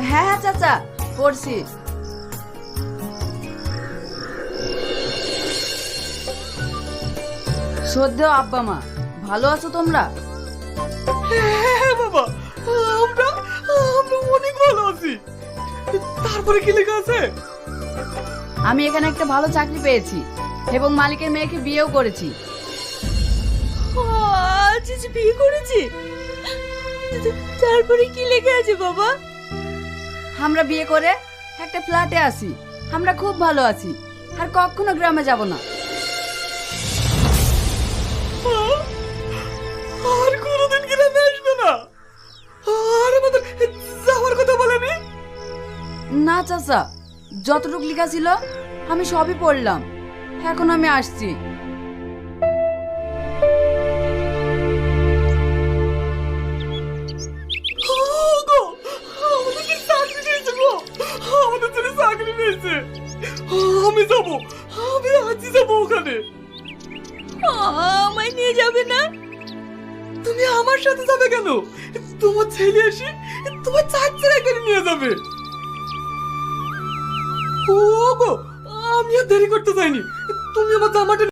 হ্যাঁ হ্যাঁ চাচা, পড়ছি। শ্রদ্ধেয় আব্বা মা, ভালো আছো তোমরা? হ্যাঁ বাবা, আমরা আমরা অনেক ভালো আছি। তারপরে কি লেখা আছে? আমি এখানে একটা ভালো চাকরি পেয়েছি এবং মালিকের মেয়েকে বিয়েও করেছি। আচ্ছা বিয়ে করেছি, তারপরে কি লেখা আছে বাবা? আমরা বিয়ে করে একটা ফ্ল্যাটে আছি। আমরা খুব ভালো আছি, আর কখনো গ্রামে যাব না। আর কোনোদিন গ্রামে আসবে না? আর আমাদের যাওয়ার কথা বলেনি? না চাচা, যতটুকু লেখা ছিল আমি সবই পড়লাম। এখন আমি আসছি। গো, আমাদের কি চাকরি পেয়েছে গো? আমাদের ছেলে চাকরি পেয়েছে। আমি যাবো, আমি আজই যাবো ওখানে। আমায় নিয়ে যাবে না? তুমি আমার সাথে যাবে কেন? তোমার ছেলে এসে তোমার চাকরি এখানে নিয়ে যাবে। ও গো, আমি আর দেরি করতে চাইনি। তুমি আমার জামাটা